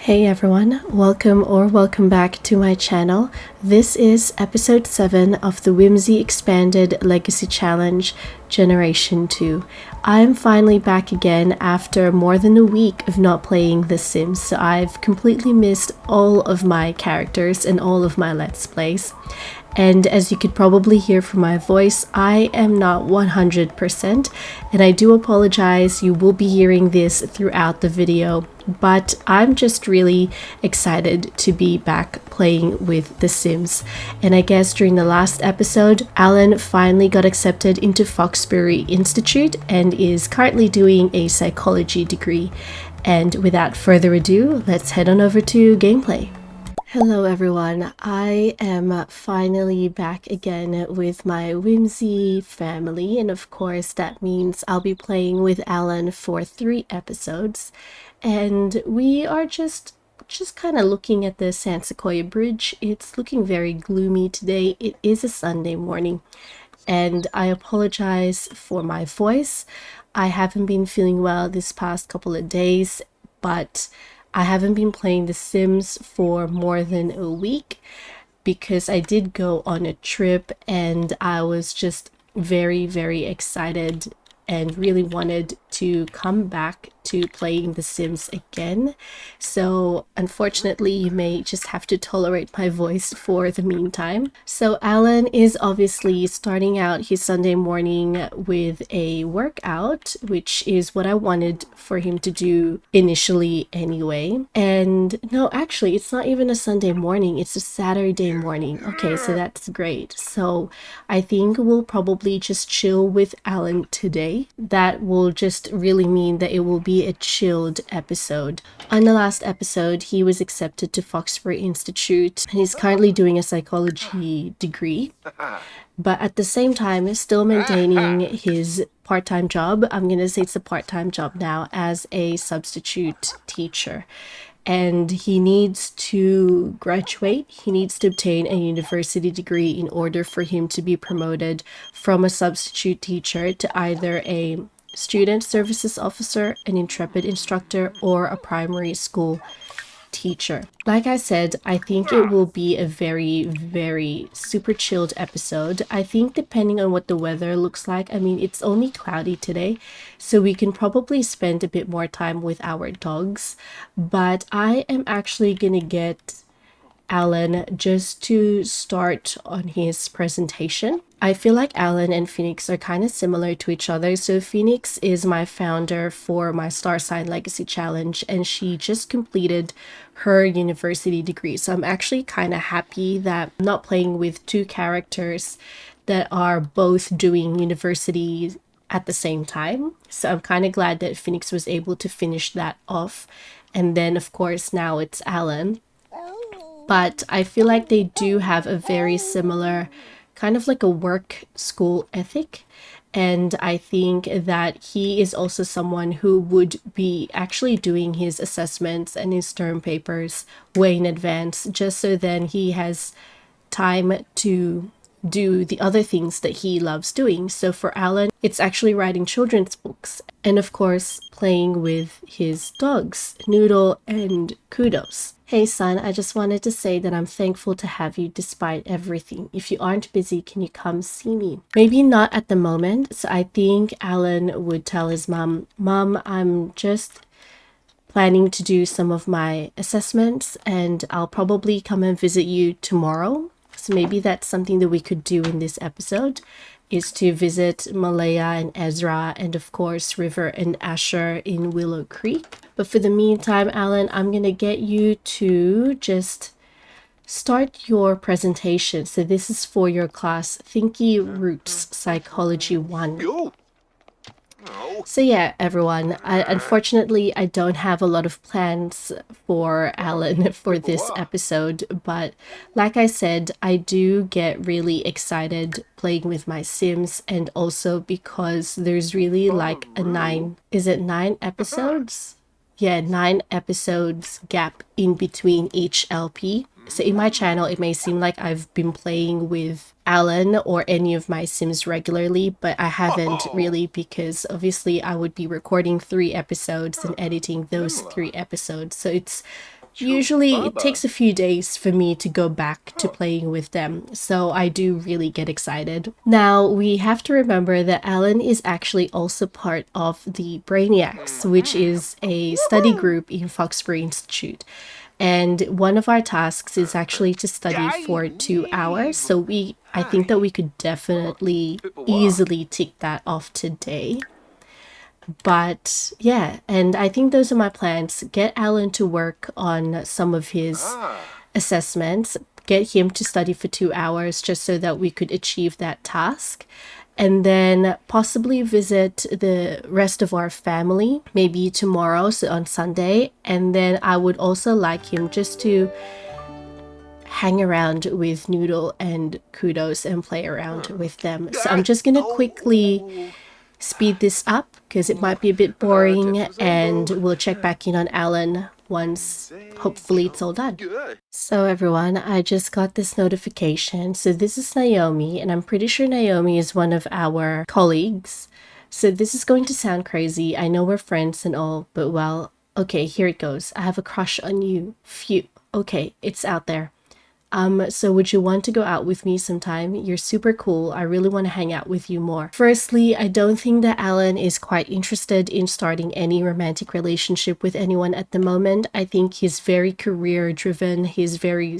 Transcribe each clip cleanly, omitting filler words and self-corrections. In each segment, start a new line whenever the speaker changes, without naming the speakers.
Hey everyone, welcome back to my channel. This is episode 7 of the Whimsy Expanded Legacy Challenge Generation 2. I'm finally back again after more than a week of not playing The Sims, so I've completely missed all of my characters and all of my Let's Plays. And as you could probably hear from my voice, I am not 100%, and I do apologize. You will be hearing this throughout the video, but I'm just really excited to be back playing with The Sims. And I guess during the last episode, Alan finally got accepted into Foxbury Institute and is currently doing a psychology degree. And without further ado, let's head on over to gameplay. Hello everyone, I am finally back again with my Whimsy family, and of course that means I'll be playing with Alan for 3 episodes, and we are just kind of looking at the Sequioa Bridge. It's looking very gloomy today. It is a Sunday morning, and I apologize for my voice. I haven't been feeling well this past couple of days, but I haven't been playing The Sims for more than a week because I did go on a trip and I was just very excited and really wanted to come back to playing The Sims again. So unfortunately, you may just have to tolerate my voice for the meantime. So Alan is obviously starting out his Sunday morning with a workout, which is what I wanted for him to do initially anyway. And no, actually, it's not even a Sunday morning, it's a Saturday morning. Okay, so that's great. So I think we'll probably just chill with Alan today. That will just really mean that it will be a chilled episode. On the last episode, he was accepted to Foxbury Institute and he's currently doing a psychology degree, but at the same time still maintaining his part-time job. I'm gonna say it's a part-time job now as a substitute teacher. And he needs to graduate. He needs to obtain a university degree in order for him to be promoted from a substitute teacher to either a student services officer, an intrepid instructor, or a primary school teacher. Like I said, I think it will be a very super chilled episode. I think depending on what the weather looks like, I mean, it's only cloudy today, so we can probably spend a bit more time with our dogs, but I am actually gonna get Alan just to start on his presentation. I feel like Alan and Phoenix are kind of similar to each other. So Phoenix is my founder for my Star Sign Legacy Challenge, and she just completed her university degree. So I'm actually kind of happy that I'm not playing with 2 characters that are both doing university at the same time. So I'm kind of glad that Phoenix was able to finish that off. And then of course now it's Alan. But I feel like they do have a very similar kind of like a work school ethic. And I think that he is also someone who would be actually doing his assessments and his term papers way in advance, just so then he has time to do the other things that he loves doing. So for Alan, it's actually writing children's books and of course playing with his dogs, Noodle and Kudos. Hey son, I just wanted to say that I'm thankful to have you despite everything. If you aren't busy, can you come see me? Maybe not at the moment. So I think Alan would tell his mom, Mom, I'm just planning to do some of my assessments and I'll probably come and visit you tomorrow. So maybe that's something that we could do in this episode, is to visit Malaya and Ezra and of course River and Asher in Willow Creek. But for the meantime, Alan, I'm gonna get you to just start your presentation. So this is for your class Thinky Roots Psychology 1. So yeah, everyone, unfortunately I don't have a lot of plans for Alan for this episode, but like I said, I do get really excited playing with my Sims, and also because there's really like a 9 episodes? Yeah, 9 episodes gap in between each LP. So in my channel, it may seem like I've been playing with Alan or any of my Sims regularly, but I haven't really, because obviously I would be recording 3 episodes and editing those 3 episodes. So it's usually it takes a few days for me to go back to playing with them, so I do really get excited. Now, we have to remember that Alan is actually also part of the Brainiacs, which is a study group in Foxbury Institute. And one of our tasks is actually to study for 2 hours, so I think that we could definitely easily tick that off today. But yeah, and I think those are my plans. Get Alan to work on some of his assessments, get him to study for 2 hours just so that we could achieve that task. And then possibly visit the rest of our family, maybe tomorrow, so on Sunday. And then I would also like him just to hang around with Noodle and Kudos and play around with them. So I'm just gonna quickly speed this up because it might be a bit boring, and we'll check back in on Alan once hopefully it's all done. So everyone, I just got this notification. So this is Naomi, and I'm pretty sure Naomi is one of our colleagues. So this is going to sound crazy. I know we're friends and all, but well, okay, here it goes. I have a crush on you. Phew. Okay, it's out there. So would you want to go out with me sometime? You're super cool. I really want to hang out with you more. Firstly, I don't think that Alan is quite interested in starting any romantic relationship with anyone at the moment. I think he's very career driven. He's very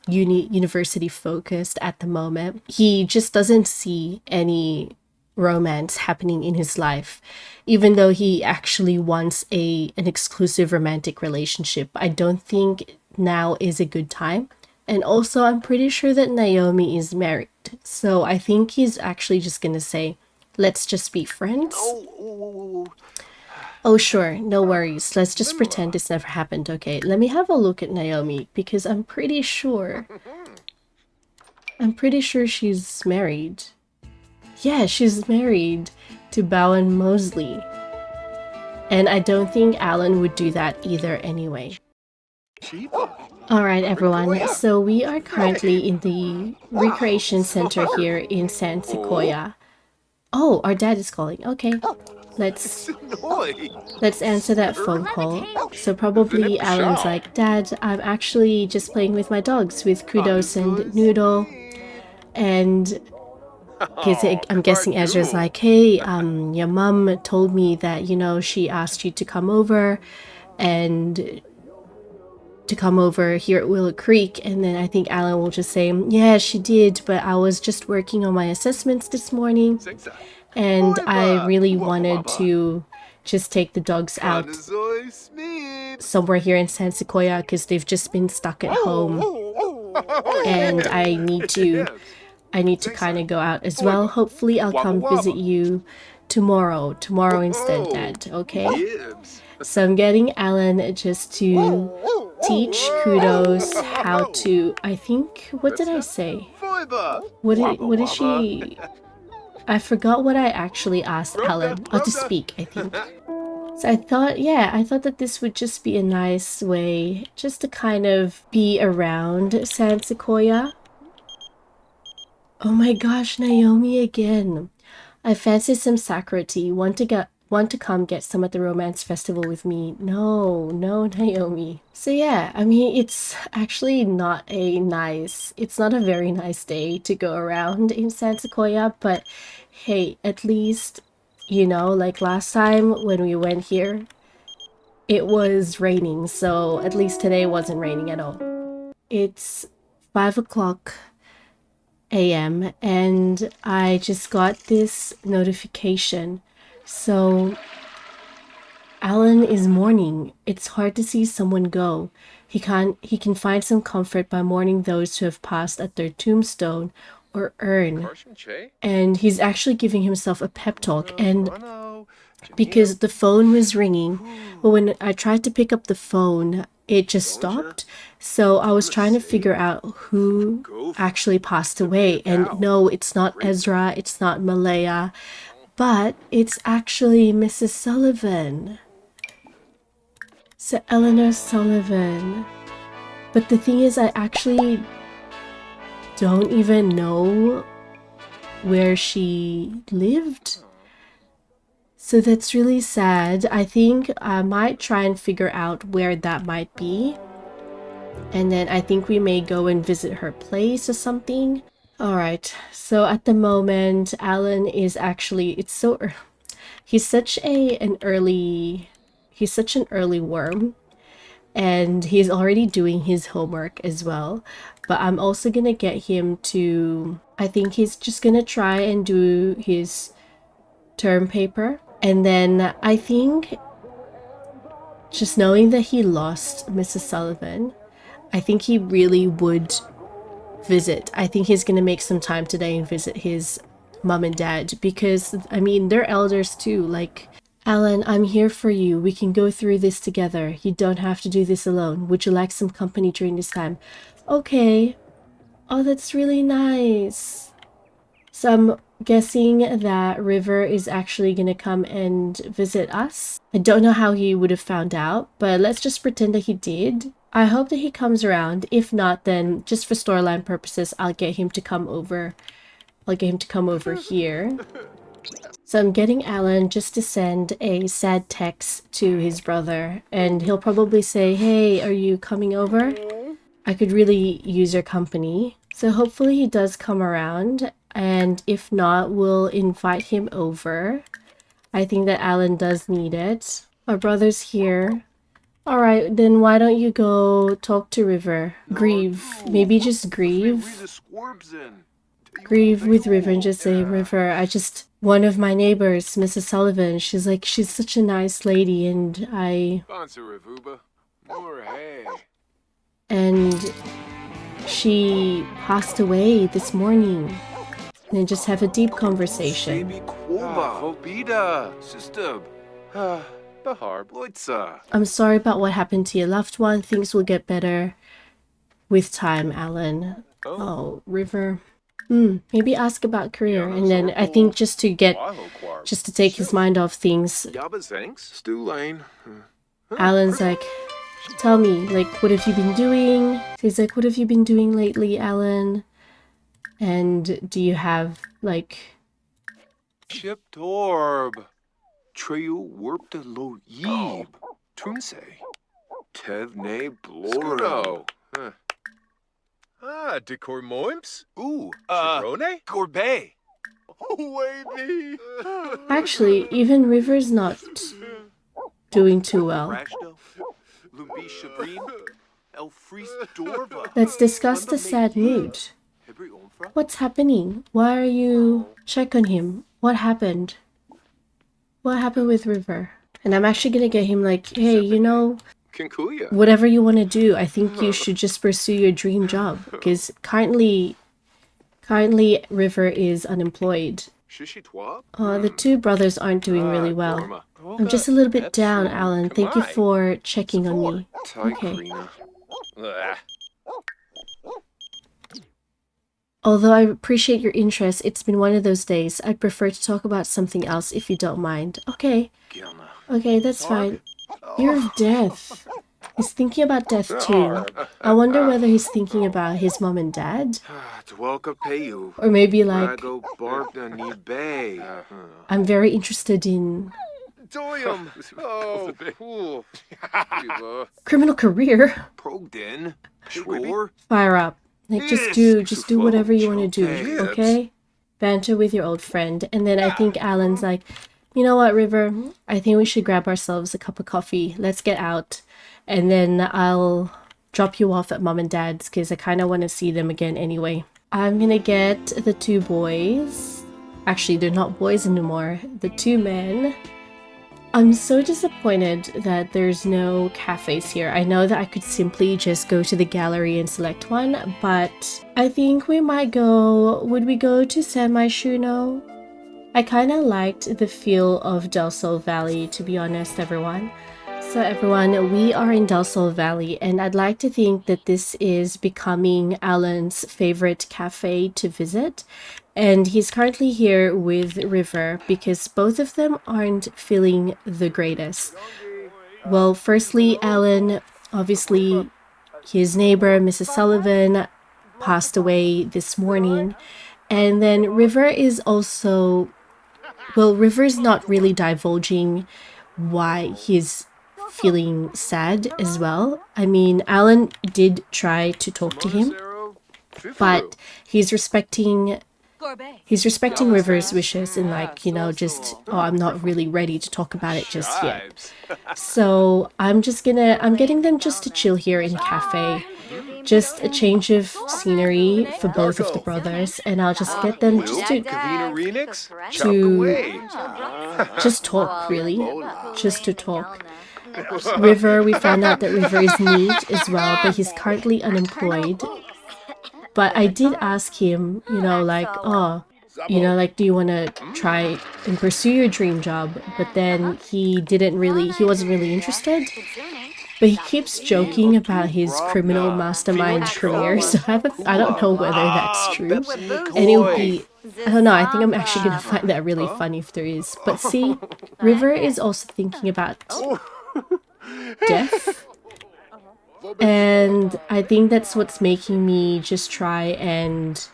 university focused at the moment. He just doesn't see any romance happening in his life, even though he actually wants an exclusive romantic relationship. I don't think now is a good time. And also, I'm pretty sure that Naomi is married. So I think he's actually just gonna say, let's just be friends. Oh, sure, no worries. Let's just pretend this never happened. Okay, let me have a look at Naomi because I'm pretty sure she's married. Yeah, she's married to Bowen Mosley. And I don't think Alan would do that either anyway. Alright everyone, so we are currently in the recreation center here in San Sequoia. Oh, our dad is calling. Okay, let's answer that phone call. So probably Alan's like, Dad, I'm actually just playing with my dogs, with Kudos and Noodle. And I'm guessing Ezra's like, hey, your mum told me that, you know, she asked you to come over and to come over here at Willow Creek. And then I think Alan will just say, yeah, she did, but I was just working on my assessments this morning and I really wanted to just take the dogs out somewhere here in San Sequoia because they've just been stuck at home and I need to kind of go out as well. Hopefully I'll come visit you tomorrow instead, Dad. Okay, so I'm getting Alan just to teach Kudos how to, I think, what did I say? What is she? I forgot what I actually asked Alan. Oh, to speak, I think. So I thought that this would just be a nice way just to kind of be around San Sequoia. Oh my gosh, Naomi again. I fancy some sakura tea. Want to come get some at the romance festival with me? No, Naomi. So yeah, I mean, it's actually not a very nice day to go around in San Sequoia, but hey, at least, you know, like last time when we went here, it was raining, so at least today wasn't raining at all. It's 5 o'clock a.m. and I just got this notification. So Alan is mourning. It's hard to see someone go. He can find some comfort by mourning those who have passed at their tombstone or urn. And he's actually giving himself a pep talk, and because the phone was ringing, but when I tried to pick up the phone, it just stopped. So I was trying to figure out who actually passed away, and no, it's not Ezra, it's not Malaya, but it's actually Mrs. Sullivan. So Eleanor Sullivan. But the thing is, I actually don't even know where she lived. So that's really sad. I think I might try and figure out where that might be. And then I think we may go and visit her place or something. Alright, so at the moment, Alan is actually, he's such an early worm, and he's already doing his homework as well. But I'm also gonna get him to, I think he's just gonna try and do his term paper. And then I think just knowing that he lost Mrs. Sullivan, I think he really would visit. I think he's gonna make some time today and visit his mom and dad, because I mean, they're elders too. Like, Alan, I'm here for you. We can go through this together. You don't have to do this alone. Would you like some company during this time? Okay. Oh, that's really nice. So I'm guessing that River is actually gonna come and visit us. I don't know how he would have found out, but let's just pretend that he did. I hope that he comes around. If not, then just for storyline purposes, I'll get him to come over. I'll get him to come over here. So I'm getting Alan just to send a sad text to his brother, and he'll probably say, hey, are you coming over? I could really use your company. So hopefully he does come around, and if not, we'll invite him over. I think that Alan does need it. Our brother's here. Alright, then why don't you go talk to River? Grieve. Maybe just grieve. Grieve with River and just say, River, one of my neighbors, Mrs. Sullivan, she's such a nice lady, and and she passed away this morning. And then just have a deep conversation. I'm sorry about what happened to your loved one. Things will get better with time, Alan. Oh, River. Maybe ask about career, and then I think just to take his mind off things, Alan's like, tell me, like, what have you been doing? He's like, what have you been doing lately, Alan? And do you have, like...
Ship Torb. Treyu warped lo yib. Tunse. Tevne bloro.
Decor moimps?
Ooh,
Chibrone?
Gorbet.
Actually, even River's not doing too well. Let's discuss the sad mood. What's happening? Why are you... Check on him. What happened? What happened with River? And I'm actually gonna get him like, hey, you know, whatever you want to do, I think you should just pursue your dream job. Because currently River is unemployed. The two brothers aren't doing really well. I'm just a little bit down, Alan. Thank you for checking on me. Okay. Although I appreciate your interest, it's been one of those days. I'd prefer to talk about something else if you don't mind. Okay. Okay, that's fine. Fear of death. He's thinking about death too. I wonder whether he's thinking about his mom and dad. Or maybe like, I'm very interested in criminal career. Fire up. Like, just do whatever you want to do, okay? Banter with your old friend. And then I think Alan's like, you know what, River? I think we should grab ourselves a cup of coffee. Let's get out. And then I'll drop you off at mom and dad's because I kind of want to see them again anyway. I'm gonna get the two boys. Actually, they're not boys anymore. The two men. I'm so disappointed that there's no cafes here. I know that I could simply just go to the gallery and select one, but I think we might go... Would we go to Sanmai Shuno? I kind of liked the feel of Del Sol Valley, to be honest, everyone. So everyone, we are in Del Sol Valley, and I'd like to think that this is becoming Alan's favorite cafe to visit. And he's currently here with River because both of them aren't feeling the greatest. Well, firstly, Alan, obviously, his neighbor, Mrs. Sullivan, passed away this morning. And then River is also... Well, River's not really divulging why he's feeling sad as well. I mean, Alon did try to talk to him, but he's respecting River's wishes and like, you know, just, oh, I'm not really ready to talk about it just yet. So I'm getting them just to chill here in a cafe. Just a change of scenery for both of the brothers, and I'll just get them just to just talk, really. Just to talk. River, we found out that River is neat as well, but he's currently unemployed. But I did ask him, you know, like, oh, you know, like, do you want to try and pursue your dream job? But then he wasn't really interested. But he keeps joking about his criminal mastermind career, so I don't know whether that's true. And it would be, I don't know, I think I'm actually going to find that really funny if there is. But see, River is also thinking about death. And I think that's what's making me just try and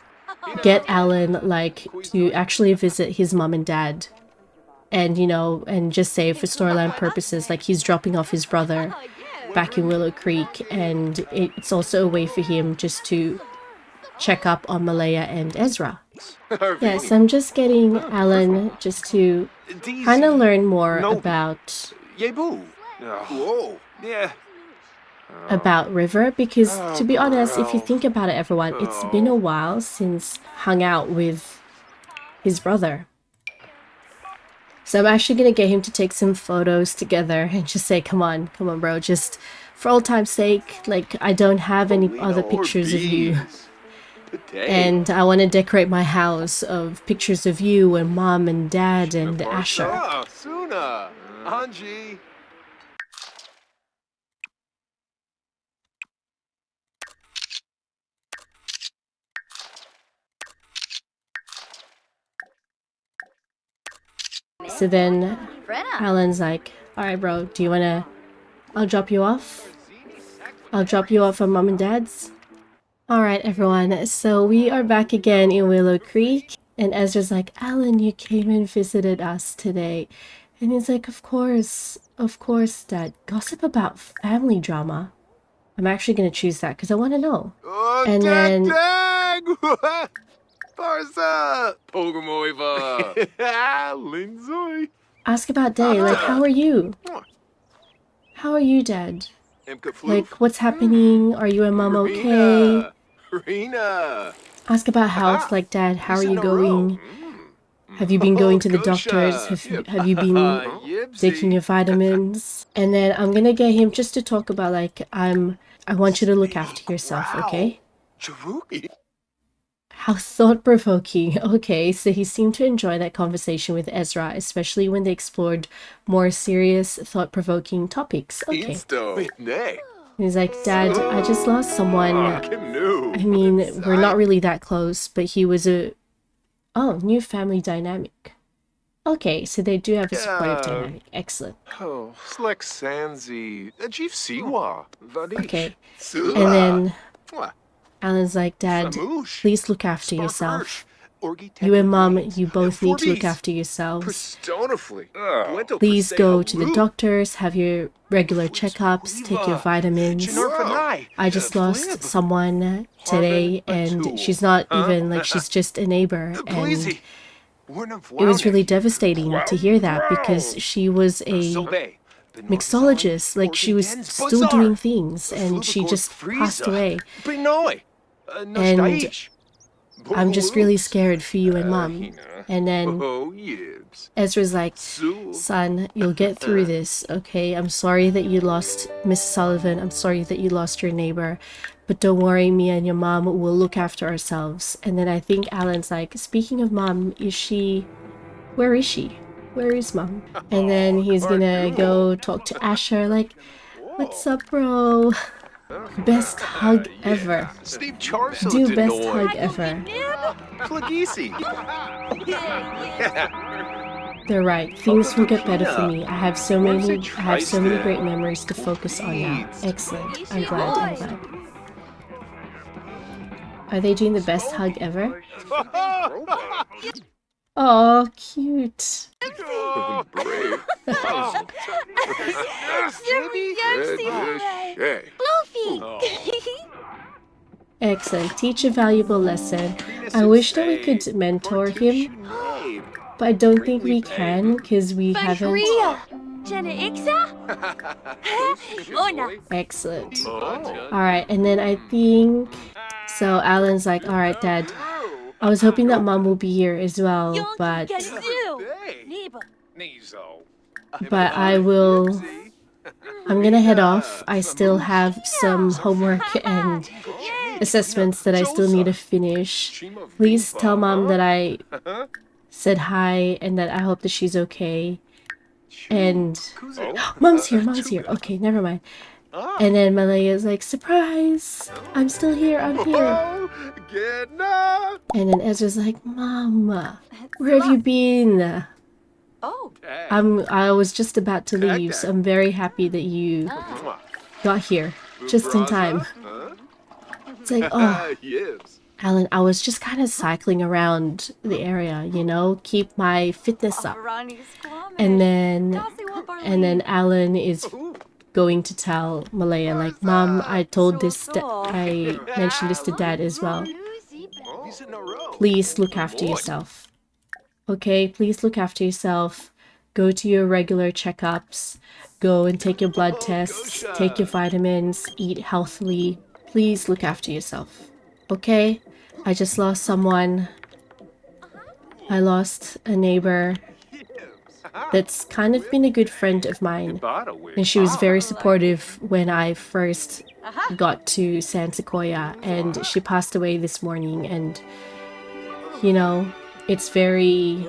get Alon, like, to actually visit his mom and dad. And, you know, and just say for storyline purposes, like, he's dropping off his brother back in Willow Creek, and it's also a way for him just to check up on Malaya and Ezra. Yes, I'm just getting Alon just to kind of learn more about River, because to be honest, if you think about it, everyone, it's been a while since hung out with his brother. So I'm actually going to get him to take some photos together and just say, come on, bro, just for old time's sake, like, I don't have any other pictures of you. And I want to decorate my house of pictures of you and mom and dad and Asher. So then Alon's like, alright bro, do you wanna, I'll drop you off at mom and dad's. Alright everyone, so we are back again in Willow Creek, and Ezra's like, Alon, you came and visited us today. And he's like, of course dad. Gossip about family drama. I'm actually gonna choose that because I want to know. And then ask about day, like, how are you? How are you, dad? Like, what's happening? Are you and mom okay? Ask about health, like, dad, how are you going? Have you been going to the doctors? Have you been taking your vitamins? And then I'm gonna get him just to talk about, like, I want you to look after yourself, okay? How thought-provoking. Okay, so he seemed to enjoy that conversation with Ezra, especially when they explored more serious, thought-provoking topics. Okay. He's like, Dad, I just lost someone. I mean, we're not really that close, but he was a... Oh, new family dynamic. Okay, so they do have a supportive dynamic. Excellent. Okay, and then Alon's like, Dad, please look after yourself. You and Mom, you both need to look after yourselves. Please go to the doctors, have your regular checkups, take your vitamins. I just lost someone today, and she's not even, like, she's just a neighbor, and it was really devastating to hear that, because she was a mixologist, like, she was still doing things, and she just passed away. And I'm just really scared for you and Mom. And then Ezra's like, son, you'll get through this, okay? I'm sorry that you lost Mrs. Sullivan. I'm sorry that you lost your neighbor. But don't worry, me and your mom will look after ourselves. And then I think Alon's like, speaking of Mom, where is she? Where is Mom? And then he's gonna go talk to Asher, like, what's up, bro? Best hug ever. Do best hug ever. They're right. Things will get better for me. I have so many great memories to focus on now. Excellent. I'm glad. Are they doing the best hug ever? Oh, cute. Excellent. Teach a valuable lesson. I wish that we could mentor him, but I don't think we can because we haven't. Excellent. Alright, and then I think... So Alan's like, alright, Dad. I was hoping that Mom will be here as well, but I will... I'm gonna head off. I still have some homework and assessments that I still need to finish. Please tell Mom that I said hi and that I hope that she's okay. And... Mom's here, Mom's here. Okay, never mind. And then Malaya's like, surprise! I'm still here, I'm here. And then Ezra's like, Mom, where have you been? I was just about to leave, so I'm very happy that you got here just in time. It's like, oh, Alan, I was just kind of cycling around the area, you know, keep my fitness up. And then Alan is going to tell Malaya, like, Mom, I mentioned this to Dad as well. Please look after yourself. Okay, please look after yourself. Go to your regular checkups. Go and take your blood tests. Take your vitamins. Eat healthily. Please look after yourself. Okay? I just lost someone. I lost a neighbor that's kind of been a good friend of mine. And she was very supportive when I first got to San Sequoia. And she passed away this morning. And, you know, it's very...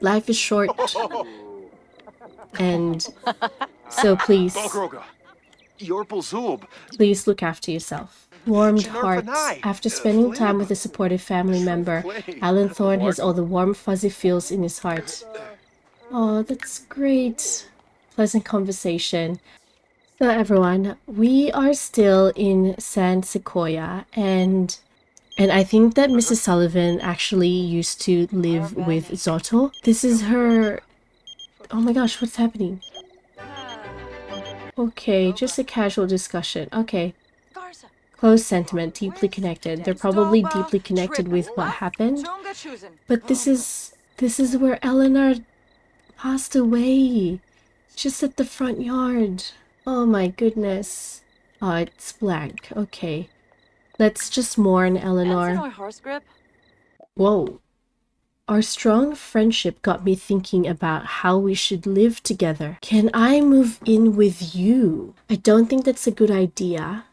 Life is short. And so please look after yourself. Warmed hearts. After spending time with a supportive family member, Alan Thorne has all the warm fuzzy feels in his heart. Oh, that's great. Pleasant conversation. So everyone, we are still in San Sequoia, and I think that Mrs. Sullivan actually used to live with Zotto. This is her... Oh my gosh, what's happening? Okay, just a casual discussion. Okay. Close sentiment, deeply connected. They're probably deeply connected with what happened. But this is where Eleanor passed away. Just at the front yard. Oh my goodness. Oh, it's blank. Okay. Let's just mourn Eleanor. Whoa. Our strong friendship got me thinking about how we should live together. Can I move in with you? I don't think that's a good idea.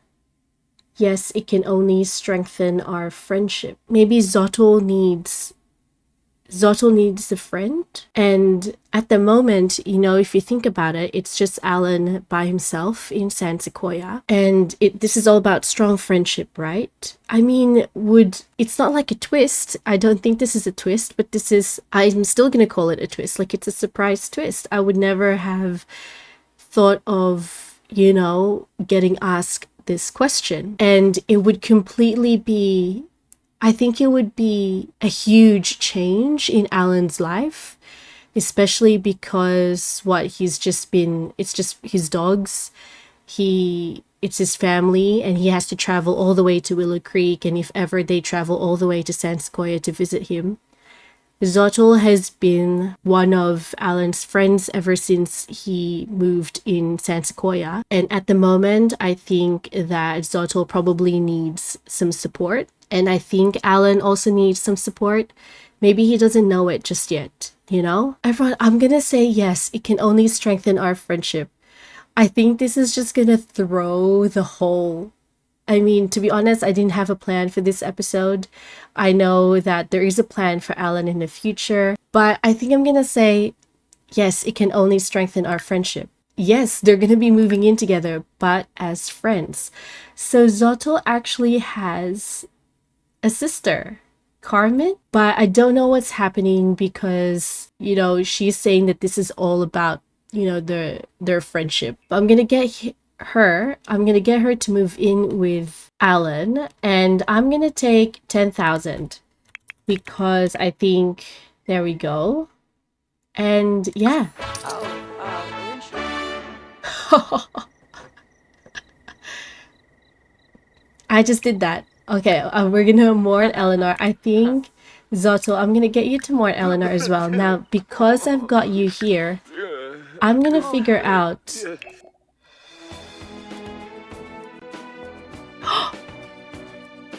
Yes, it can only strengthen our friendship. Maybe Zotto needs a friend. And at the moment, you know, if you think about it, it's just Alan by himself in San Sequoia. And this is all about strong friendship, right? I mean, it's not like a twist. I don't think this is a twist, but I'm still going to call it a twist. Like, it's a surprise twist. I would never have thought of, you know, getting asked this question. And it would completely be... I think it would be a huge change in Alan's life, especially because it's just his dogs. It's his family, and he has to travel all the way to Willow Creek, and if ever they travel all the way to San Sequoia to visit him. Zotto has been one of Alan's friends ever since he moved in San Sequoia. And at the moment, I think that Zotto probably needs some support. And I think Alan also needs some support. Maybe he doesn't know it just yet, you know? Everyone, I'm gonna say yes, it can only strengthen our friendship. I think this is just gonna throw the whole... I mean, to be honest, I didn't have a plan for this episode. I know that there is a plan for Alan in the future, but I think I'm gonna say, yes, it can only strengthen our friendship. Yes, they're gonna be moving in together, but as friends. So Zotto actually has a sister, Carmen, but I don't know what's happening because, you know, she's saying that this is all about, you know, their friendship. But I'm gonna get her to move in with Alan, and I'm gonna take 10,000 because I think There we go. And yeah. I just did that. Okay, we're gonna mourn Eleanor. I think, Zotto, I'm gonna get you to mourn Eleanor as well. Now, because I've got you here, I'm gonna figure out...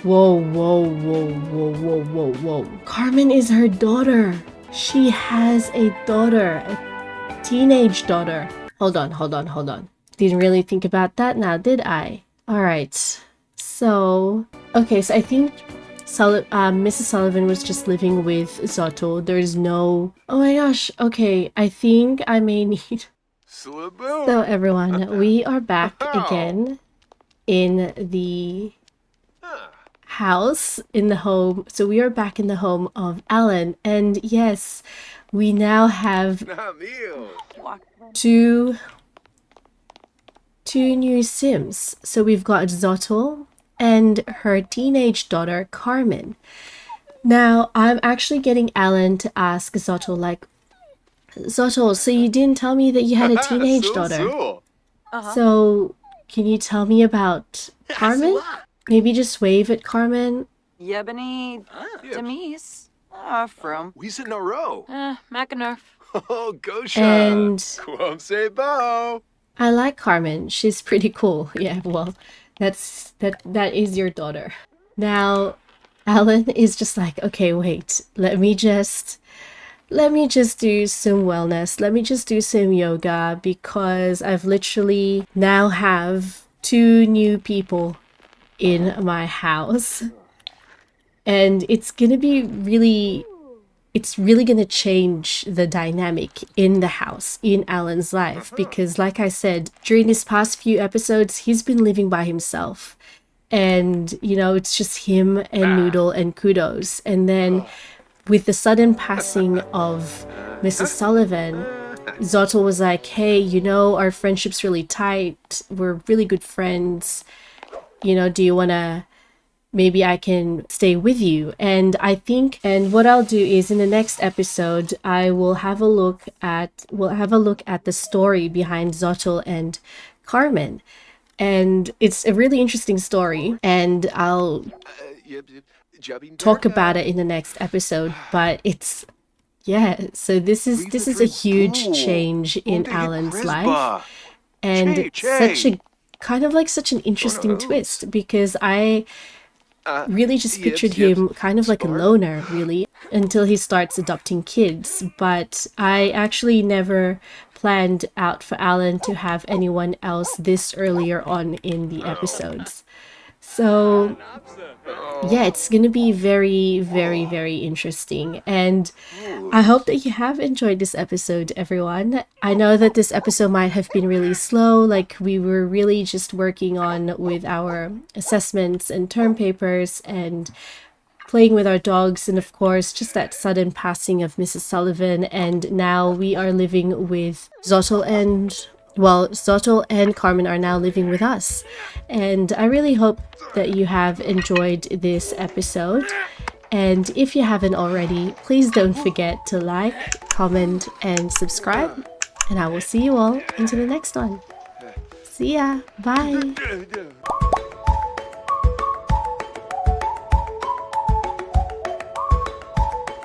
Whoa, whoa, whoa, whoa, whoa, whoa, whoa. Carmen is her daughter. She has a daughter, a teenage daughter. Hold on, hold on, hold on. Didn't really think about that now, did I? Alright, so... Okay, so I think Mrs. Sullivan was just living with Zotto. There's no... Oh my gosh, okay, I think I may need... So everyone, we are back again in the house, in the home. So we are back in the home of Alan, and yes, we now have two new Sims. So we've got Zotto and her teenage daughter Carmen. Now I'm actually getting Alan to ask Zotto, like, Zotto, so you didn't tell me that you had a teenage daughter. So can you tell me about Carmen? Maybe just wave at Carmen.
Yebany Demise. From.
We sit in a row.
Macanerf.
Oh, Gosha.
And
Quomse bow.
I like Carmen. She's pretty cool. Yeah, well, that is your daughter. Now, Alan is just like, okay, wait, let me just do some wellness. Let me just do some yoga, because I've literally now have 2 new people in my house. And it's gonna be it's really gonna change the dynamic in the house, in Alan's life, because like I said, during these past few episodes, he's been living by himself. And, you know, it's just him and Noodle and Kudos. And then with the sudden passing of Mrs. Sullivan, Zotto was like, hey, you know, our friendship's really tight. We're really good friends. You know, do you want to... Maybe I can stay with you. And I think, and what I'll do is in the next episode, I will have a look at, the story behind Zotto and Carmen. And it's a really interesting story, and I'll talk about it in the next episode. But it's, yeah, so this is a huge change in Alan's life, and such a kind of like such an interesting twist, because I really just pictured him kind of like a loner, really, until he starts adopting kids. But I actually never planned out for Alan to have anyone else this earlier on in the episodes. So yeah, it's gonna be very, very, very interesting. And I hope that you have enjoyed this episode, everyone. I know that this episode might have been really slow, like we were really just working on with our assessments and term papers and playing with our dogs, and of course just that sudden passing of Mrs. Sullivan. And now we are living with Zotto and Carmen are now living with us. And I really hope that you have enjoyed this episode. And if you haven't already, please don't forget to like, comment, and subscribe. And I will see you all into the next one. See ya. Bye.